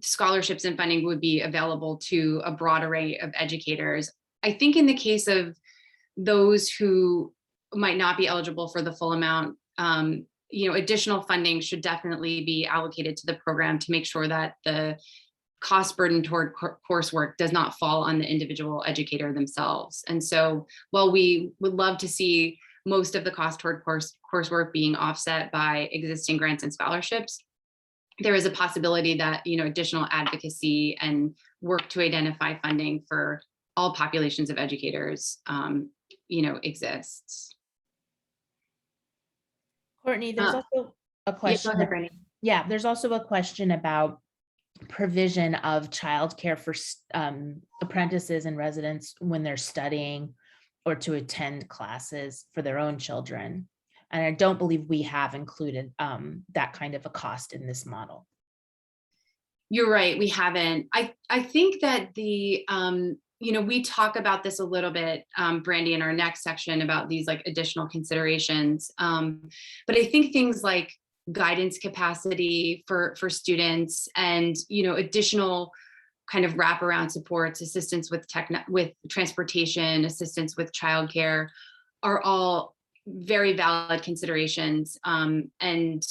scholarships and funding would be available to a broad array of educators. I think in the case of those who might not be eligible for the full amount, additional funding should definitely be allocated to the program to make sure that the cost burden toward coursework does not fall on the individual educator themselves. And so while we would love to see most of the cost toward coursework being offset by existing grants and scholarships, there is a possibility that, additional advocacy and work to identify funding for all populations of educators, exists. Courtney, there's also a question. Yeah, go ahead, Brandy. Yeah, there's also a question about provision of childcare for apprentices and residents when they're studying or to attend classes for their own children. And I don't believe we have included that kind of a cost in this model. You're right, we haven't. I think that the, we talk about this a little bit, Brandy, in our next section about these like additional considerations. But I think things like guidance capacity for students and, additional kind of wraparound supports, assistance with transportation, assistance with childcare are all very valid considerations, and,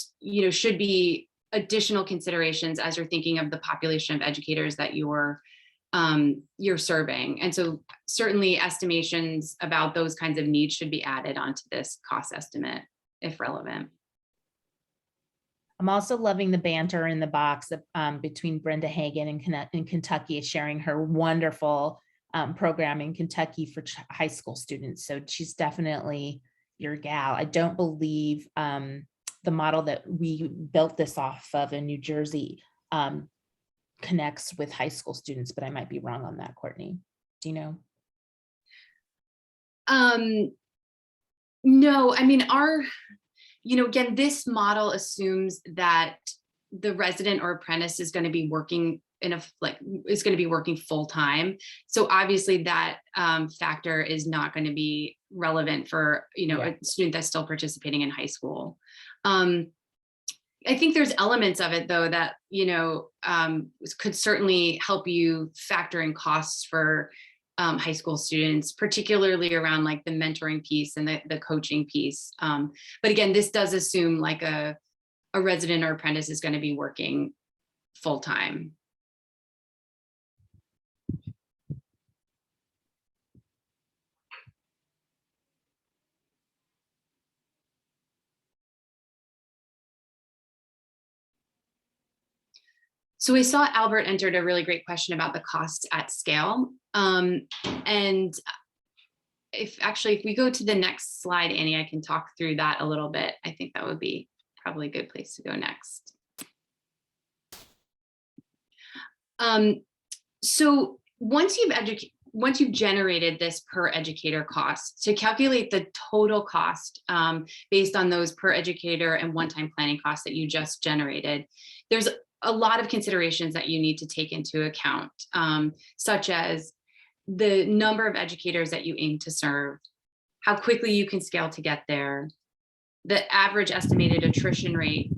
should be additional considerations as you're thinking of the population of educators that you're serving. And so certainly estimations about those kinds of needs should be added onto this cost estimate if relevant. I'm also loving the banter in the box between Brenda Hagan in Kentucky, sharing her wonderful program in Kentucky for high school students. So she's definitely your gal. I don't believe the model that we built this off of in New Jersey connects with high school students, but I might be wrong on that, Courtney. Do you know? No, I mean, again, this model assumes that the resident or apprentice is going to be working full time. So obviously that factor is not going to be relevant for, a student that's still participating in high school. I think there's elements of it though that, could certainly help you factor in costs for high school students, particularly around like the mentoring piece and the coaching piece. But again, this does assume like a resident or apprentice is going to be working full time. So we saw Albert entered a really great question about the costs at scale. And if we go to the next slide, Annie, I can talk through that a little bit. I think that would be probably a good place to go next. So once you've generated this per educator cost, to calculate the total cost based on those per educator and one-time planning costs that you just generated, there's a lot of considerations that you need to take into account, such as the number of educators that you aim to serve, how quickly you can scale to get there, the average estimated attrition rate,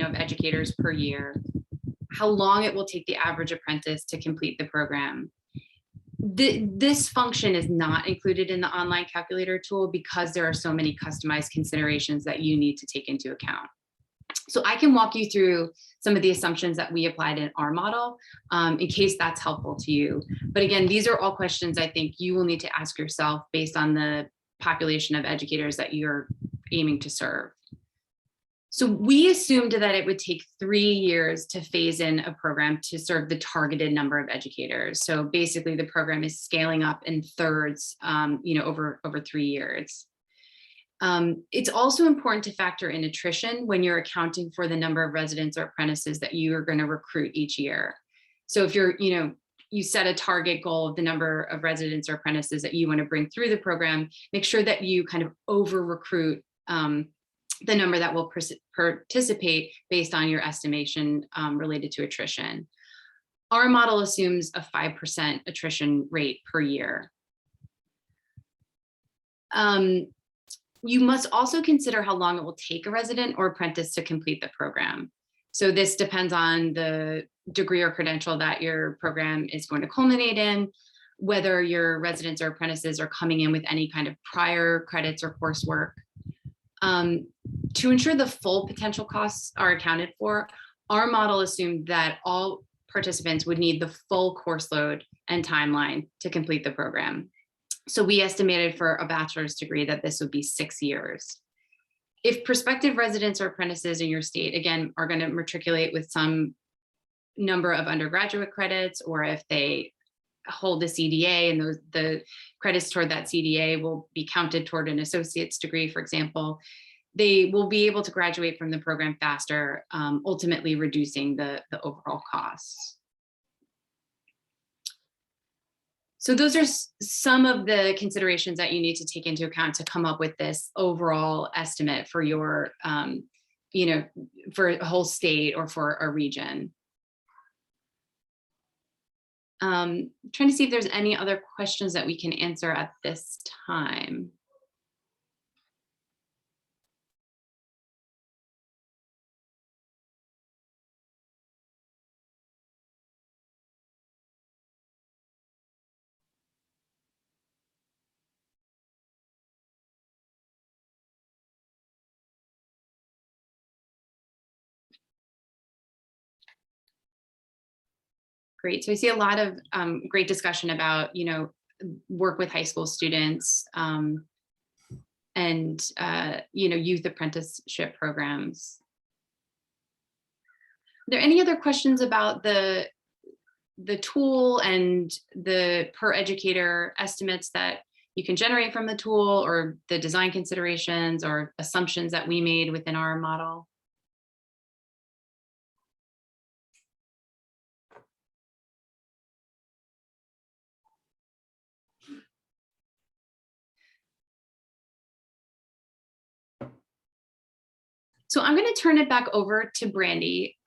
of educators per year, how long it will take the average apprentice to complete the program. This function is not included in the online calculator tool because there are so many customized considerations that you need to take into account. So I can walk you through some of the assumptions that we applied in our model in case that's helpful to you. But again, these are all questions I think you will need to ask yourself based on the population of educators that you're aiming to serve. So we assumed that it would take 3 years to phase in a program to serve the targeted number of educators. So basically the program is scaling up in thirds, over 3 years. It's also important to factor in attrition when you're accounting for the number of residents or apprentices that you are going to recruit each year. So if you set a target goal of the number of residents or apprentices that you want to bring through the program, make sure that you kind of over recruit the number that will participate based on your estimation related to attrition. Our model assumes a 5% attrition rate per year. You must also consider how long it will take a resident or apprentice to complete the program. So this depends on the degree or credential that your program is going to culminate in, whether your residents or apprentices are coming in with any kind of prior credits or coursework. To ensure the full potential costs are accounted for, our model assumed that all participants would need the full course load and timeline to complete the program. So we estimated for a bachelor's degree that this would be 6 years. If prospective residents or apprentices in your state, again, are going to matriculate with some number of undergraduate credits, or if they hold a CDA and the credits toward that CDA will be counted toward an associate's degree, for example, they will be able to graduate from the program faster, ultimately reducing the overall costs. So those are some of the considerations that you need to take into account to come up with this overall estimate for your, for a whole state or for a region. Trying to see if there's any other questions that we can answer at this time. Great. So I see a lot of great discussion about, work with high school students and, youth apprenticeship programs. Are there any other questions about the tool and the per educator estimates that you can generate from the tool, or the design considerations or assumptions that we made within our model? So I'm going to turn it back over to Brandy,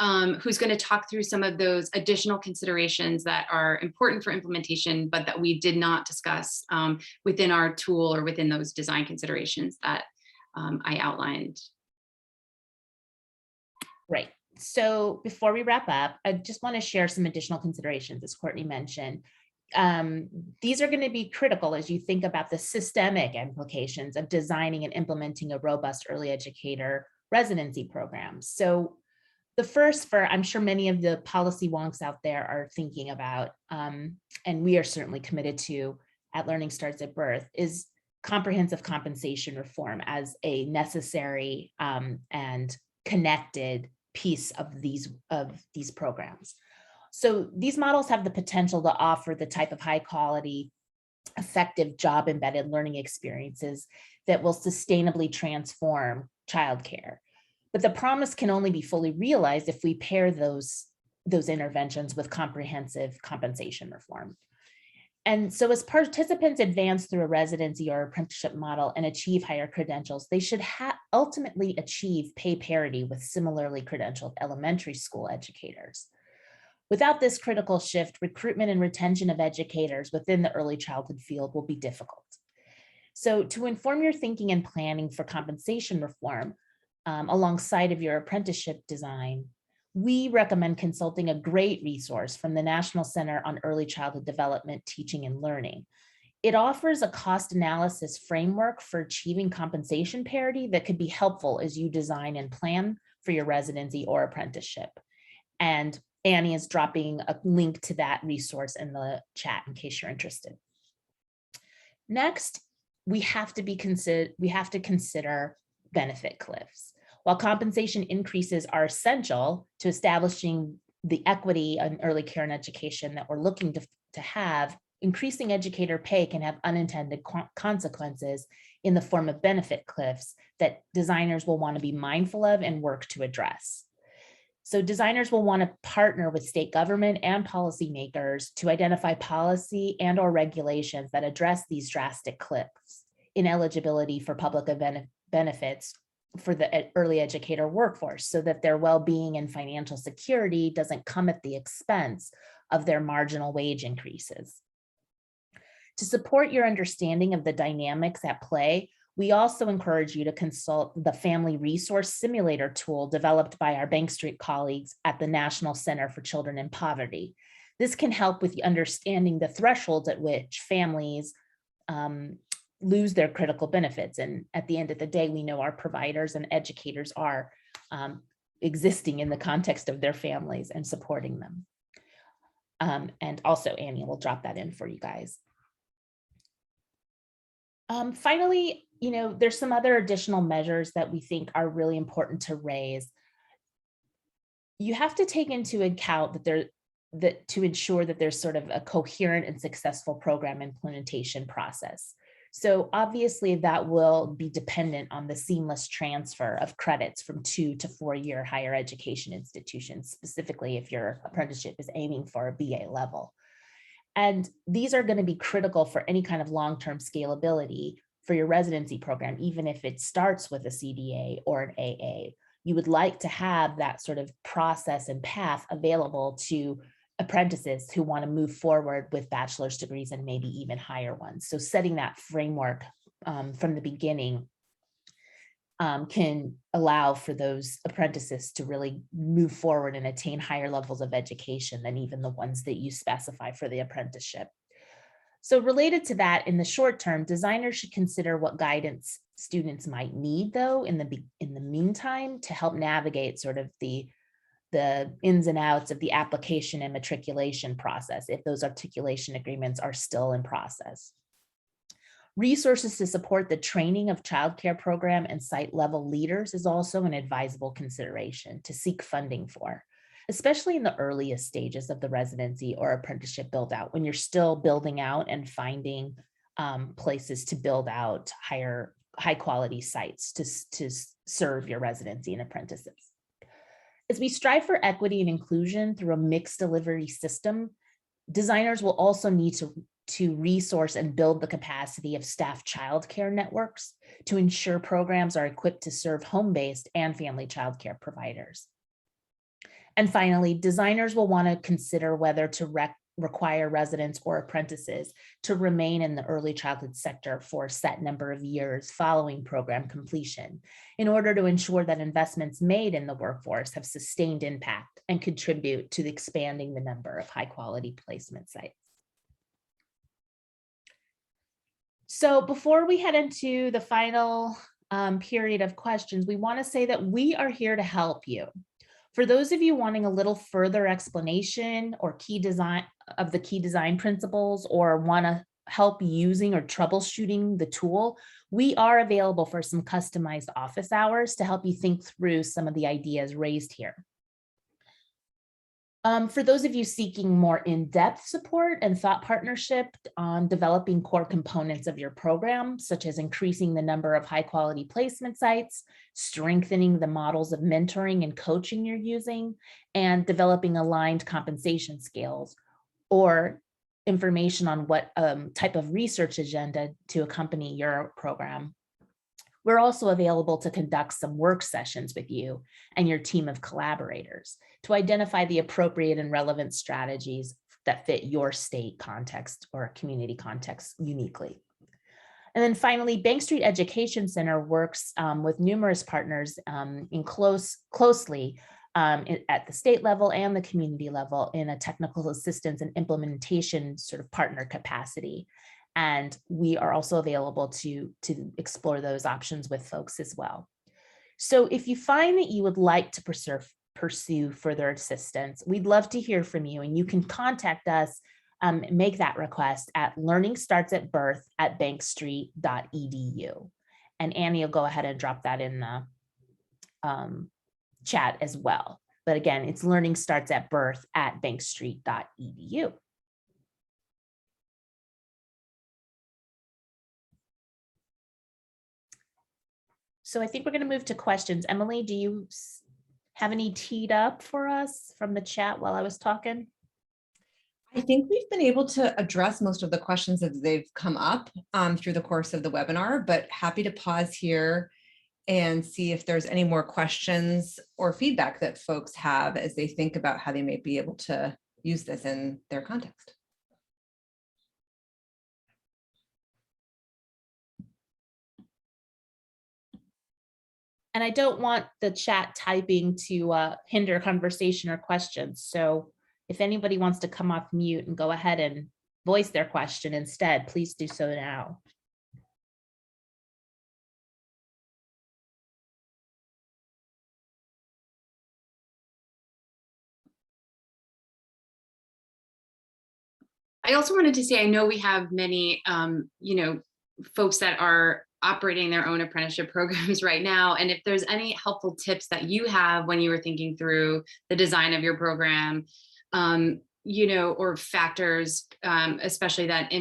who's going to talk through some of those additional considerations that are important for implementation, but that we did not discuss within our tool or within those design considerations that I outlined. Right. So before we wrap up, I just want to share some additional considerations, as Courtney mentioned. These are going to be critical as you think about the systemic implications of designing and implementing a robust early educator residency program. So the first, I'm sure many of the policy wonks out there are thinking about, and we are certainly committed to at Learning Starts at Birth, is comprehensive compensation reform as a necessary and connected piece of these programs. So these models have the potential to offer the type of high quality, effective job embedded learning experiences that will sustainably transform childcare. But the promise can only be fully realized if we pair those interventions with comprehensive compensation reform. And so as participants advance through a residency or apprenticeship model and achieve higher credentials, they should ultimately achieve pay parity with similarly credentialed elementary school educators. Without this critical shift, recruitment and retention of educators within the early childhood field will be difficult. So to inform your thinking and planning for compensation reform alongside of your apprenticeship design, we recommend consulting a great resource from the National Center on Early Childhood Development, Teaching and Learning. It offers a cost analysis framework for achieving compensation parity that could be helpful as you design and plan for your residency or apprenticeship. And Annie is dropping a link to that resource in the chat in case you're interested. Next, we have to consider benefit cliffs. While compensation increases are essential to establishing the equity in early care and education that we're looking to have, increasing educator pay can have unintended consequences in the form of benefit cliffs that designers will want to be mindful of and work to address. So designers will want to partner with state government and policymakers to identify policy and or regulations that address these drastic cliffs in eligibility for public benefits for the early educator workforce, so that their well-being and financial security doesn't come at the expense of their marginal wage increases. To support your understanding of the dynamics at play, we also encourage you to consult the Family Resource Simulator tool developed by our Bank Street colleagues at the National Center for Children in Poverty. This can help with understanding the thresholds at which families lose their critical benefits. And at the end of the day, we know our providers and educators are existing in the context of their families and supporting them. And also Annie will drop that in for you guys. Finally, there's some other additional measures that we think are really important to raise. You have to take into account that to ensure that there's sort of a coherent and successful program implementation process. So obviously that will be dependent on the seamless transfer of credits from 2 to 4 year higher education institutions, specifically if your apprenticeship is aiming for a BA level. And these are going to be critical for any kind of long-term scalability for your residency program, even if it starts with a CDA or an AA. You would like to have that sort of process and path available to apprentices who want to move forward with bachelor's degrees and maybe even higher ones. So setting that framework from the beginning can allow for those apprentices to really move forward and attain higher levels of education than even the ones that you specify for the apprenticeship. So related to that, in the short term, designers should consider what guidance students might need, though, in the meantime, to help navigate sort of the ins and outs of the application and matriculation process, if those articulation agreements are still in process. Resources to support the training of childcare program and site level leaders is also an advisable consideration to seek funding for, especially in the earliest stages of the residency or apprenticeship build out, when you're still building out and finding places to build out high quality sites to serve your residency and apprentices. As we strive for equity and inclusion through a mixed delivery system, designers will also need to resource and build the capacity of staff childcare networks to ensure programs are equipped to serve home-based and family childcare providers. And finally, designers will want to consider whether to require residents or apprentices to remain in the early childhood sector for a set number of years following program completion, in order to ensure that investments made in the workforce have sustained impact and contribute to expanding the number of high-quality placement sites. So before we head into the final period of questions, we want to say that we are here to help you. For those of you wanting a little further explanation or key design principles, or want to help using or troubleshooting the tool, we are available for some customized office hours to help you think through some of the ideas raised here. For those of you seeking more in-depth support and thought partnership on developing core components of your program, such as increasing the number of high-quality placement sites, strengthening the models of mentoring and coaching you're using, and developing aligned compensation scales, or information on what type of research agenda to accompany your program, we're also available to conduct some work sessions with you and your team of collaborators to identify the appropriate and relevant strategies that fit your state context or community context uniquely. And then finally, Bank Street Education Center works with numerous partners closely at the state level and the community level in a technical assistance and implementation sort of partner capacity. And we are also available to explore those options with folks as well. So if you find that you would like to pursue further assistance, we'd love to hear from you, and you can contact us, make that request at learningstartsatbirth@bankstreet.edu. And Annie will go ahead and drop that in the chat as well. But again, it's learningstartsatbirth@bankstreet.edu. So I think we're going to move to questions. Emily, do you have any teed up for us from the chat while I was talking? I think we've been able to address most of the questions as they've come up through the course of the webinar, but happy to pause here and see if there's any more questions or feedback that folks have as they think about how they may be able to use this in their context. And I don't want the chat typing to hinder conversation or questions. So if anybody wants to come off mute and go ahead and voice their question instead, please do so now. I also wanted to say, I know we have many, folks that are operating their own apprenticeship programs right now. And if there's any helpful tips that you have when you were thinking through the design of your program, or factors, especially that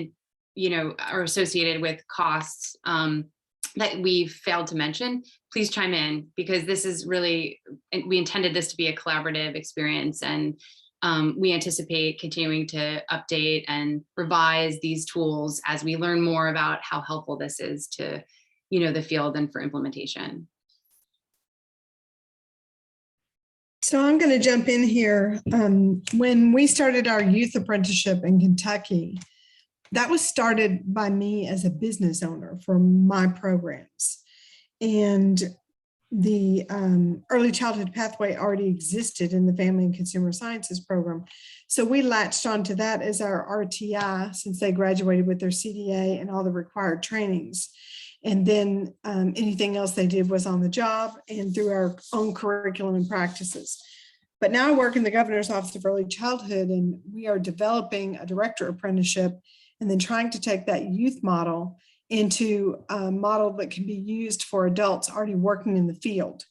are associated with costs that we've failed to mention, please chime in, because this is really, we intended this to be a collaborative experience, and we anticipate continuing to update and revise these tools as we learn more about how helpful this is to, the field and for implementation. So I'm going to jump in here. When we started our youth apprenticeship in Kentucky, that was started by me as a business owner for my programs. And the early childhood pathway already existed in the Family and Consumer Sciences program. So we latched onto that as our RTI since they graduated with their CDA and all the required trainings. And then anything else they did was on the job and through our own curriculum and practices. But now I work in the Governor's Office of Early Childhood, and we are developing a director apprenticeship and then trying to take that youth model into a model that can be used for adults already working in the field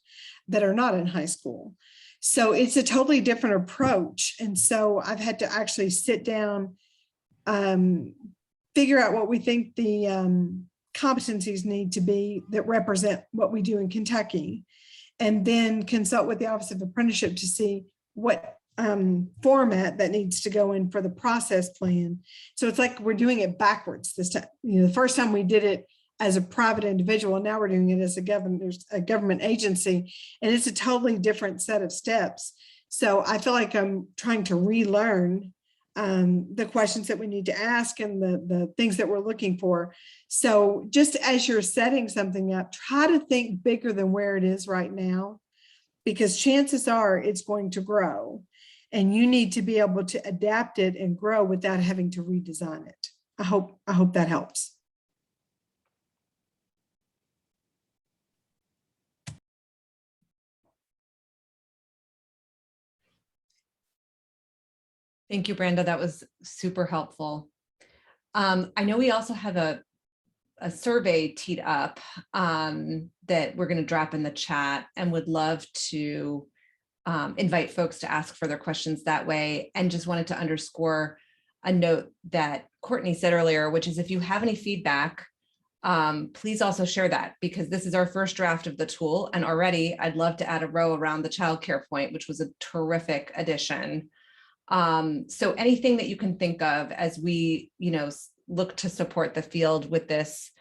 that are not in high school. So it's a totally different approach. And so I've had to actually sit down, figure out what we think the competencies need to be that represent what we do in Kentucky, and then consult with the Office of Apprenticeship to see what format that needs to go in for the process plan. So it's like we're doing it backwards this time. The first time we did it as a private individual, now we're doing it as a government agency, and it's a totally different set of steps. So I feel like I'm trying to relearn the questions that we need to ask and the things that we're looking for. So just as you're setting something up, try to think bigger than where it is right now, because chances are it's going to grow. And you need to be able to adapt it and grow without having to redesign it. I hope that helps. Thank you, Brenda. That was super helpful. I know we also have a survey teed up that we're going to drop in the chat, and would love to invite folks to ask further questions that way. And just wanted to underscore a note that Courtney said earlier, which is if you have any feedback, please also share that, because this is our first draft of the tool. And already I'd love to add a row around the childcare point, which was a terrific addition. So anything that you can think of as we, look to support the field with this,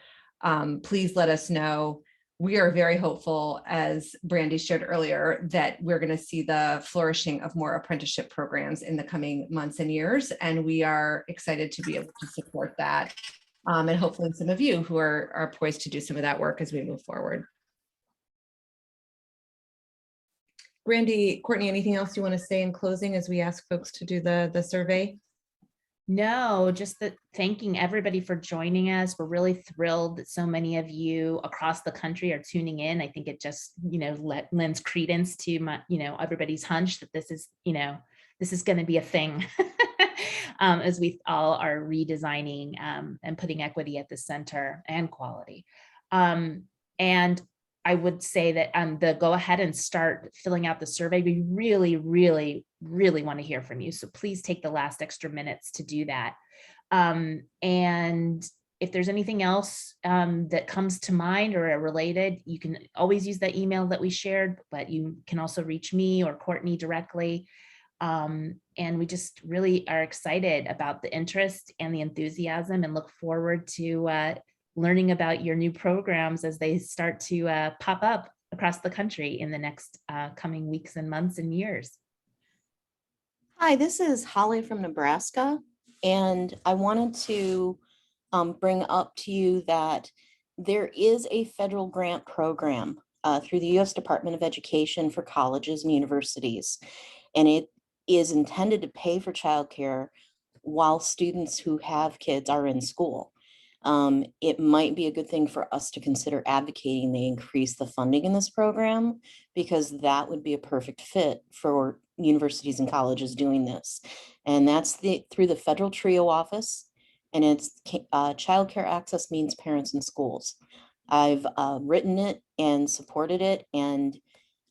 please let us know. We are very hopeful, as Brandy shared earlier, that we're going to see the flourishing of more apprenticeship programs in the coming months and years. And we are excited to be able to support that. And hopefully some of you who are poised to do some of that work as we move forward. Brandy, Courtney, anything else you want to say in closing as we ask folks to do the survey? No, just thanking everybody for joining us. We're really thrilled that so many of you across the country are tuning in. I think it just, lends credence to my, everybody's hunch that this is going to be a thing as we all are redesigning and putting equity at the center and quality. And I would say that the go ahead and start filling out the survey. We really, really, really want to hear from you. So please take the last extra minutes to do that. And if there's anything else that comes to mind or are related, you can always use that email that we shared, but you can also reach me or Courtney directly. And we just really are excited about the interest and the enthusiasm, and look forward to learning about your new programs as they start to pop up across the country in the next coming weeks and months and years. Hi, this is Holly from Nebraska, and I wanted to bring up to you that there is a federal grant program through the U.S. Department of Education for colleges and universities, and it is intended to pay for childcare while students who have kids are in school. It might be a good thing for us to consider advocating they increase the funding in this program, because that would be a perfect fit for universities and colleges doing this. And that's through the Federal TRIO office. And it's childcare access means parents and schools. I've written it and supported it. And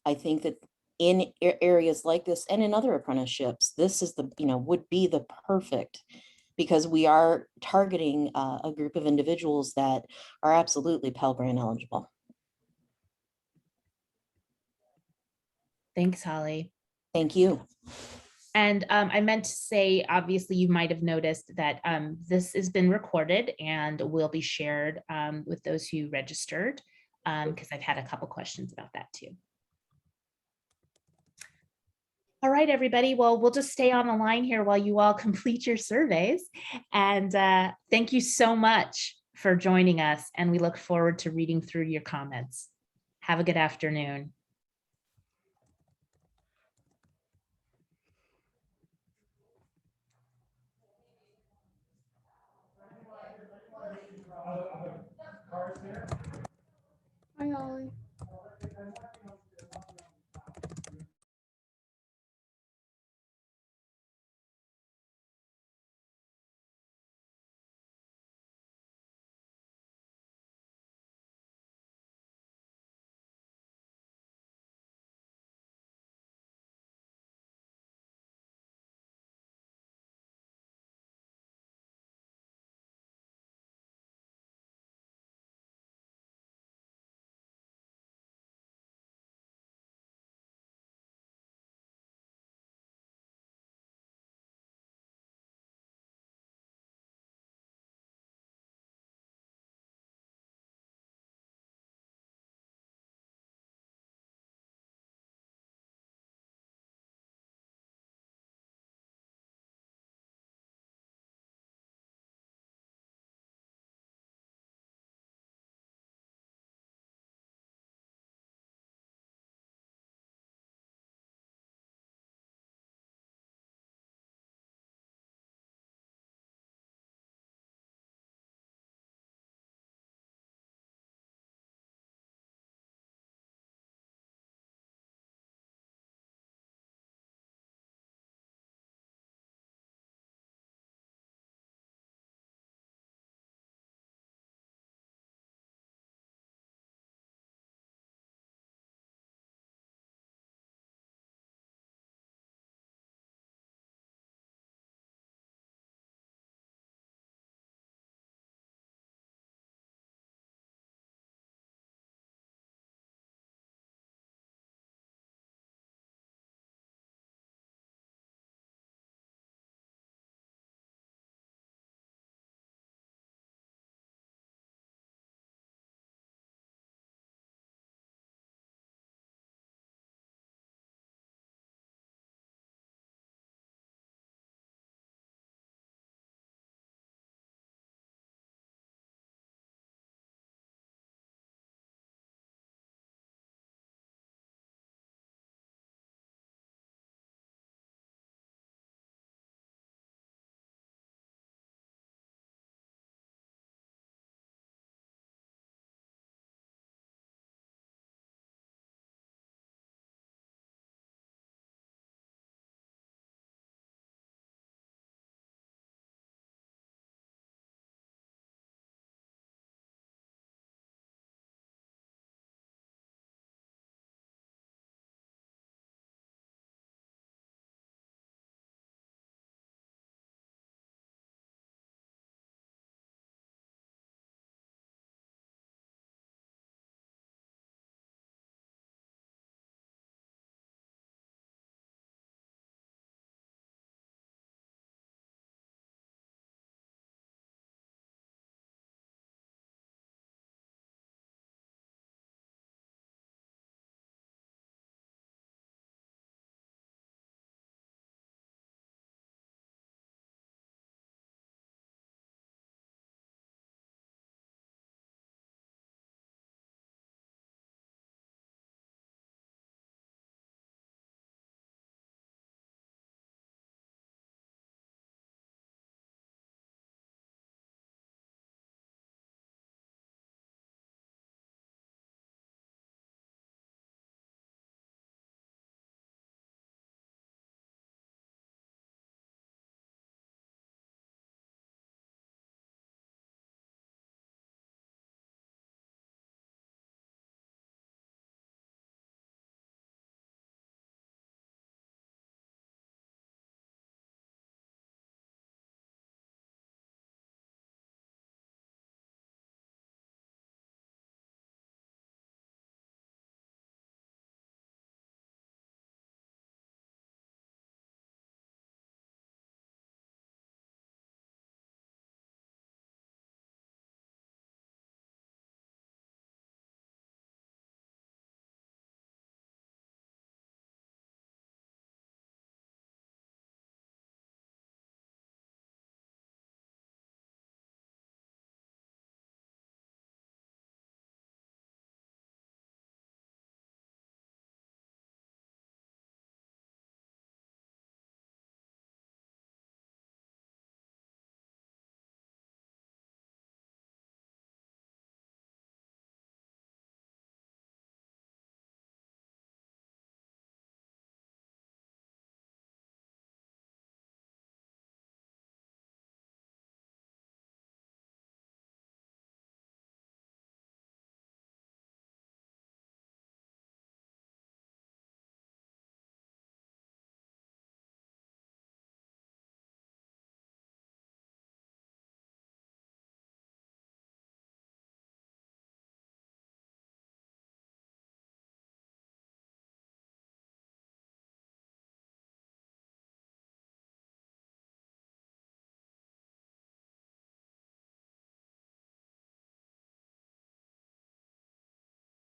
I think that in areas like this and in other apprenticeships, this is the, would be the perfect, because we are targeting a group of individuals that are absolutely Pell Grant eligible. Thanks, Holly. Thank you. And I meant to say, obviously, you might have noticed that this has been recorded and will be shared with those who registered, because I've had a couple questions about that too. All right, everybody. Well, we'll just stay on the line here while you all complete your surveys. And thank you so much for joining us. And we look forward to reading through your comments. Have a good afternoon. Hi, Ollie.